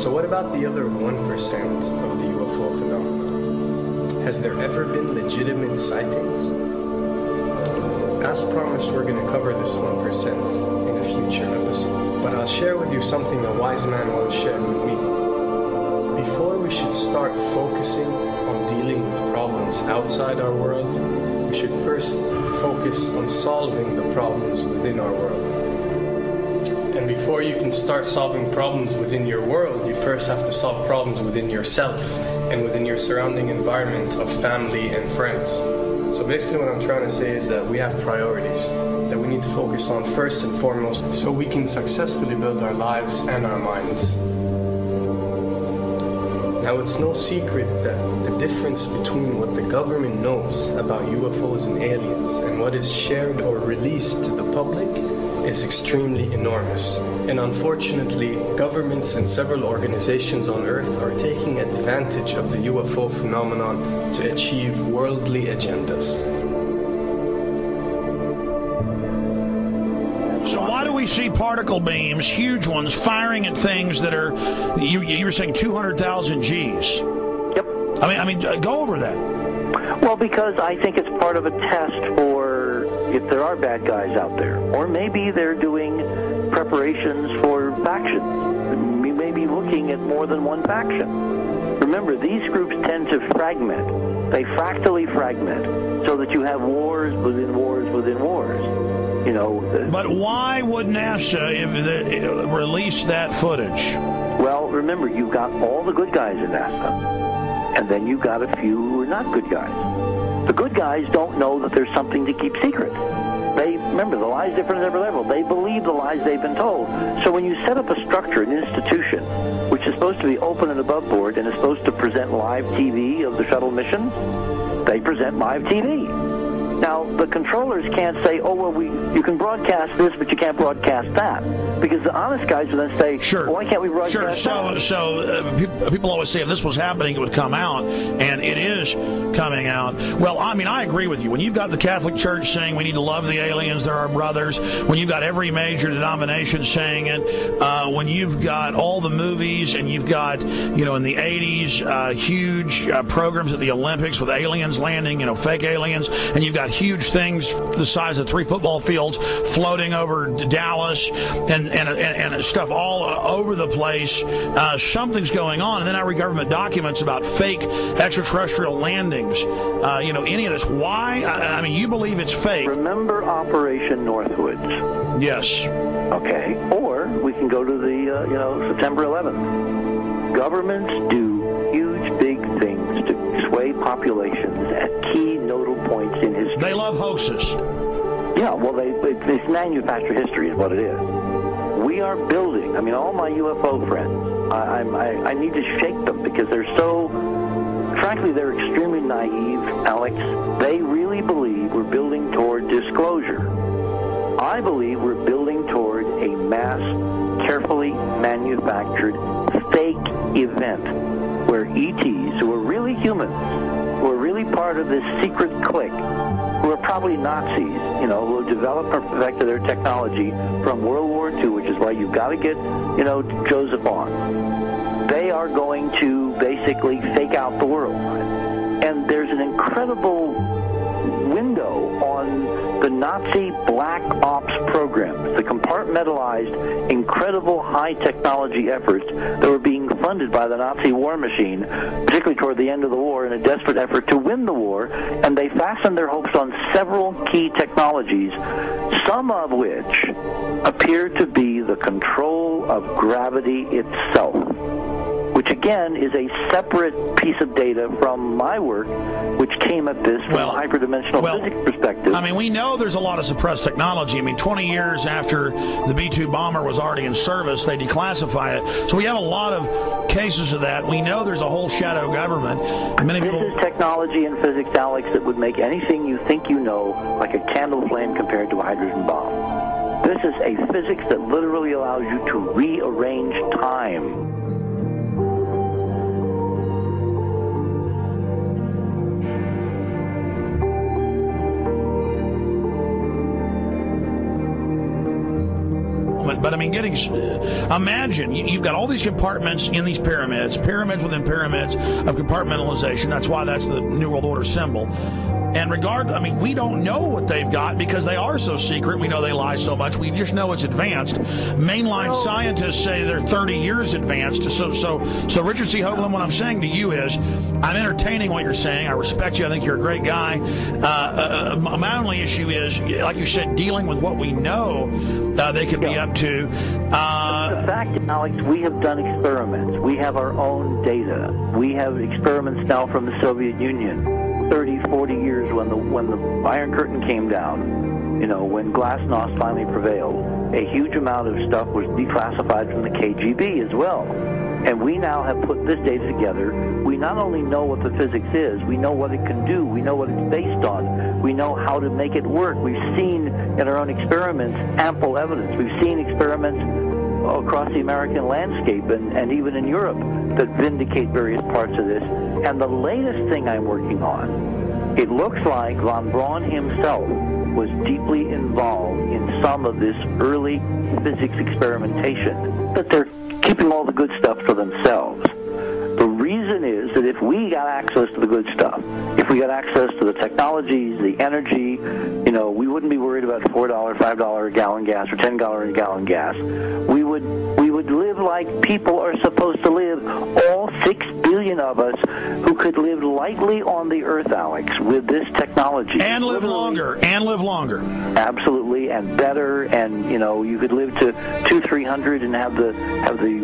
So what about the other 1% of the UFO phenomenon? Has there ever been legitimate sightings? As promised, we're going to cover this 1% in a future episode. But I'll share with you something a wise man once shared with me. Before we should start focusing on dealing with problems outside our world, we should first focus on solving the problems within our world. And before you can start solving problems within your world, you first have to solve problems within yourself and within your surrounding environment of family and friends. So basically what I'm trying to say is that we have priorities that we need to focus on first and foremost so we can successfully build our lives and our minds. Now, it's no secret that the difference between what the government knows about UFOs and aliens and what is shared or released to the public is extremely enormous. And unfortunately, governments and several organizations on Earth are taking advantage of the UFO phenomenon to achieve worldly agendas. So why do we see particle beams, huge ones, firing at things that are, you were saying 200,000 Gs? Yep. I mean, go over that. Well, because I think it's part of a test for if there are bad guys out there. Or maybe they're doing preparations for factions. We may be looking at more than one faction. Remember, these groups tend to fragment. They fractally fragment so that you have wars within wars within wars. You know. But why would NASA release that footage? Well, remember, you've got all the good guys in NASA, and then you've got a few who are not good guys. The good guys don't know that there's something to keep secret. They, remember, the lie's different at every level. They believe the lies they've been told. So when you set up a structure, an institution, which is supposed to be open and above board and is supposed to present live TV of the shuttle missions, they present live TV. Now, the controllers can't say, oh, well, you can broadcast this, but you can't broadcast that. Because the honest guys will then say, sure. Well, why can't we broadcast that? So people always say if this was happening, it would come out, and it is coming out. Well, I mean, I agree with you. When you've got the Catholic Church saying we need to love the aliens, they're our brothers, when you've got every major denomination saying it, when you've got all the movies, and you've got, you know, in the 80s, huge programs at the Olympics with aliens landing, you know, fake aliens, and you've got huge things the size of 3 football fields floating over Dallas and stuff all over the place. Something's going on. And then I read government documents about fake extraterrestrial landings. You know, any of this. Why? I mean, you believe it's fake. Remember Operation Northwoods? Yes. Okay. Or we can go to the, September 11th. Governments do huge, big things to sway populations at key nodal points in history. They love hoaxes. Yeah, well, they manufacture history is what it is. We are building, I mean, all my UFO friends, I need to shake them because they're so, frankly, they're extremely naive, Alex. They really believe we're building toward disclosure. I believe we're building toward a mass, carefully manufactured fake event where ETs, who are really humans, who are really part of this secret clique, who are probably Nazis, who have developed or perfected their technology from World War II, which is why you've got to get, Joseph on. They are going to basically fake out the world. And there's an incredible window on the Nazi black ops programs, the compartmentalized, incredible high technology efforts that were being funded by the Nazi war machine, particularly toward the end of the war, in a desperate effort to win the war, and they fastened their hopes on several key technologies, some of which appear to be the control of gravity itself, which again is a separate piece of data from my work, which came at this from a hyperdimensional physics perspective. I mean, we know there's a lot of suppressed technology. I mean, 20 years after the B-2 bomber was already in service, they declassify it. So we have a lot of cases of that. We know there's a whole shadow government. This is technology and physics, Alex, that would make anything you think you know like a candle flame compared to a hydrogen bomb. This is a physics that literally allows you to rearrange time. experiment. But I mean, imagine you've got all these compartments in these pyramids within pyramids of compartmentalization. That's why that's the New World Order symbol. And we don't know what they've got because they are so secret. We know they lie so much. We just know it's advanced. Mainline scientists say they're 30 years advanced. So Richard C. Hoagland, what I'm saying to you is, I'm entertaining what you're saying. I respect you. I think you're a great guy. My only issue is, like you said, dealing with what we know they could be up to. The fact, Alex, we have done experiments. We have our own data. We have experiments now from the Soviet Union. 30, 40 years when the Iron Curtain came down, when Glasnost finally prevailed, a huge amount of stuff was declassified from the KGB as well. And we now have put this data together. We not only know what the physics is, we know what it can do, we know what it's based on, we know how to make it work. We've seen in our own experiments ample evidence. We've seen experiments across the American landscape and even in Europe that vindicate various parts of this. And the latest thing I'm working on, it looks like von Braun himself was deeply involved in some of this early physics experimentation, but they're keeping all the good stuff for themselves. The reason is that if we got access to the good stuff, if we got access to the technologies, the energy, we wouldn't be worried about $4, $5 a gallon gas or $10 a gallon gas. We would live like people are supposed to live, all 6 billion of us who could live lightly on the earth, Alex, with this technology. And live longer. Absolutely, and better, and you could live to 200-300 and have the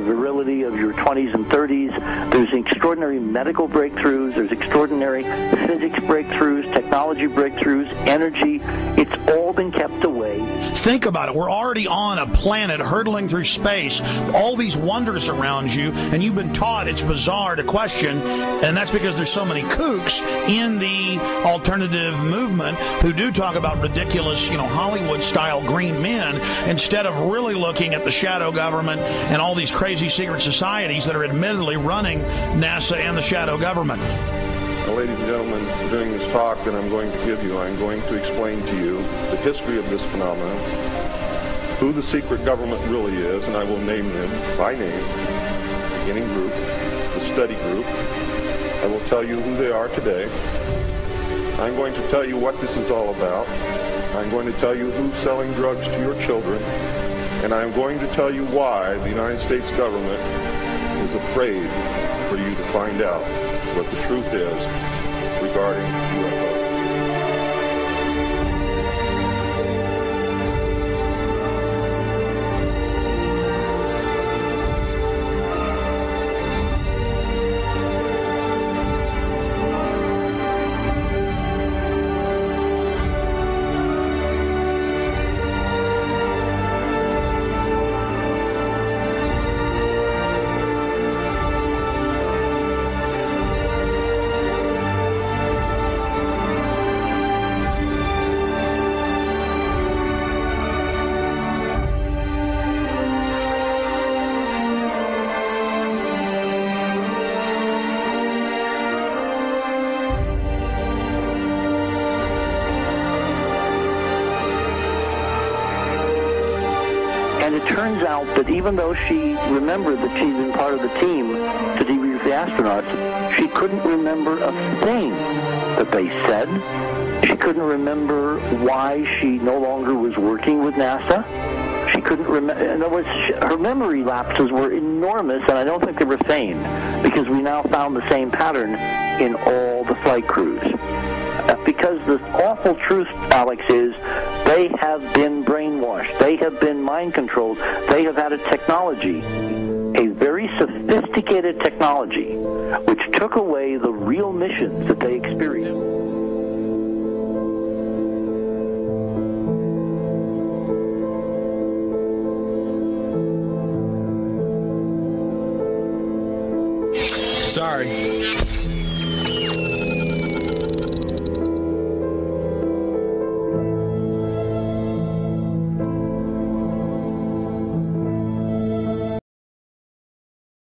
virility of your 20s and 30s. There's extraordinary medical breakthroughs, there's extraordinary physics breakthroughs, technology breakthroughs, energy. It's all been kept away. Think about it. We're already on a planet hurtling through space, all these wonders around you, and you've been taught it's bizarre to question, and that's because there's so many kooks in the alternative movement who do talk about ridiculous, Hollywood-style green men, instead of really looking at the shadow government and all these crazy secret societies that are admittedly running NASA and the shadow government. Well, ladies and gentlemen, during this talk that I'm going to give you, I'm going to explain to you the history of this phenomenon, who the secret government really is, and I will name them by name, the beginning group, the study group. I will tell you who they are today. I'm going to tell you what this is all about. I'm going to tell you who's selling drugs to your children, and I'm going to tell you why the United States government is afraid for you to find out what the truth is regarding UFOs. And it turns out that even though she remembered that she'd been part of the team to debrief the astronauts, she couldn't remember a thing that they said. She couldn't remember why she no longer was working with NASA. She couldn't remember. In other words, her memory lapses were enormous, and I don't think they were feigned, because we now found the same pattern in all the flight crews. Because the awful truth, Alex, is they have been brainwashed. They have been mind controlled. They have had a technology, a very sophisticated technology, which took away the real missions that they experienced. Sorry.